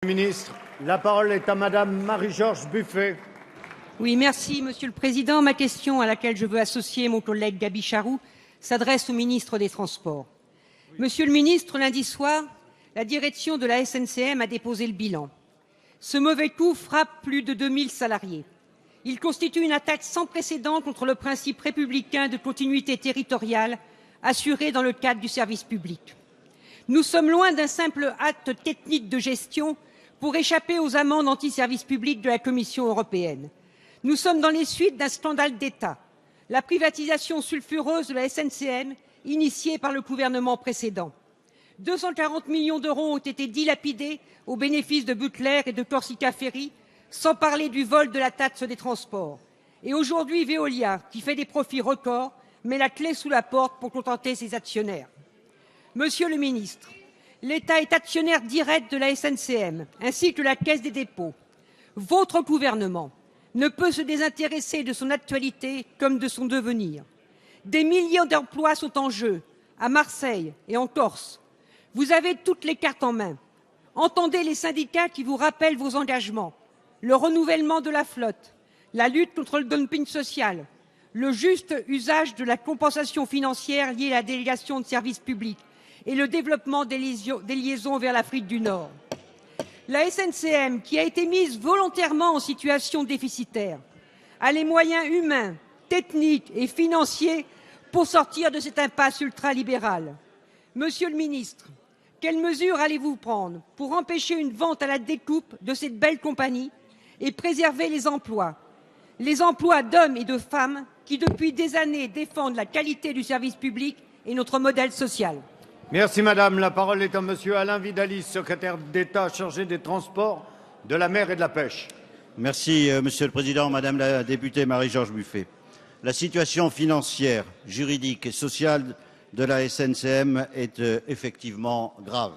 Ministre, la parole est à Madame Marie-Georges Buffet. Oui, merci, Monsieur le Président. Ma question, à laquelle je veux associer mon collègue Gaby Charroux, s'adresse au ministre des Transports. Monsieur le ministre, lundi soir, la direction de la SNCM a déposé le bilan. Ce mauvais coup frappe plus de 2000 salariés. Il constitue une attaque sans précédent contre le principe républicain de continuité territoriale assuré dans le cadre du service public. Nous sommes loin d'un simple acte technique de gestion pour échapper aux amendes anti-service public de la Commission européenne. Nous sommes dans les suites d'un scandale d'État, la privatisation sulfureuse de la SNCM, initiée par le gouvernement précédent. 240 millions d'euros ont été dilapidés au bénéfice de Butler et de Corsica Ferry, sans parler du vol de la taxe des transports. Et aujourd'hui, Veolia, qui fait des profits records, met la clé sous la porte pour contenter ses actionnaires. Monsieur le ministre, l'État est actionnaire direct de la SNCM, ainsi que la Caisse des dépôts. Votre gouvernement ne peut se désintéresser de son actualité comme de son devenir. Des millions d'emplois sont en jeu, à Marseille et en Corse. Vous avez toutes les cartes en main. Entendez les syndicats qui vous rappellent vos engagements, le renouvellement de la flotte, la lutte contre le dumping social, le juste usage de la compensation financière liée à la délégation de services publics et le développement des liaisons vers l'Afrique du Nord. La SNCM, qui a été mise volontairement en situation déficitaire, a les moyens humains, techniques et financiers pour sortir de cette impasse ultralibérale. Monsieur le ministre, quelles mesures allez-vous prendre pour empêcher une vente à la découpe de cette belle compagnie et préserver les emplois d'hommes et de femmes qui, depuis des années, défendent la qualité du service public et notre modèle social? Merci Madame. La parole est à Monsieur Alain Vidalies, secrétaire d'État chargé des Transports, de la mer et de la pêche. Merci Monsieur le Président, Madame la députée Marie-Georges Buffet. La situation financière, juridique et sociale de la SNCM est effectivement grave.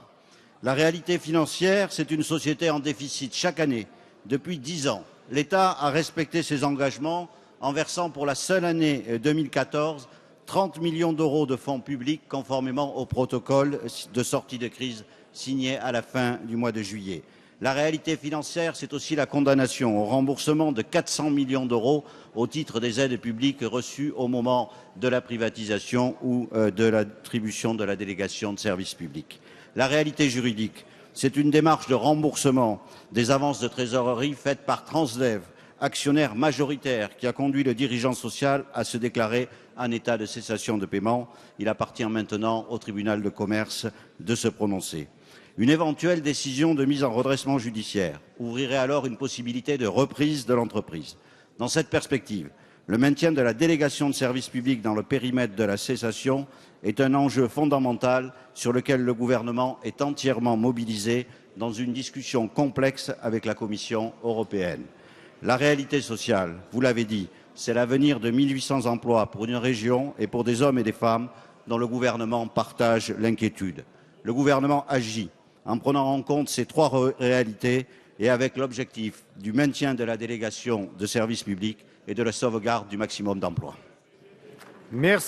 La réalité financière, c'est une société en déficit chaque année depuis 10 ans. L'État a respecté ses engagements en versant pour la seule année 2014 30 millions d'euros de fonds publics conformément au protocole de sortie de crise signé à la fin du mois de juillet. La réalité financière, c'est aussi la condamnation au remboursement de 400 millions d'euros au titre des aides publiques reçues au moment de la privatisation ou de l'attribution de la délégation de services publics. La réalité juridique, c'est une démarche de remboursement des avances de trésorerie faite par Transdev, actionnaire majoritaire, qui a conduit le dirigeant social à se déclarer en état de cessation de paiement. Il appartient maintenant au tribunal de commerce de se prononcer. Une éventuelle décision de mise en redressement judiciaire ouvrirait alors une possibilité de reprise de l'entreprise. Dans cette perspective, le maintien de la délégation de service public dans le périmètre de la cessation est un enjeu fondamental sur lequel le gouvernement est entièrement mobilisé dans une discussion complexe avec la Commission européenne. La réalité sociale, vous l'avez dit, c'est l'avenir de 1800 emplois pour une région et pour des hommes et des femmes dont le gouvernement partage l'inquiétude. Le gouvernement agit en prenant en compte ces trois réalités et avec l'objectif du maintien de la délégation de services publics et de la sauvegarde du maximum d'emplois. Merci.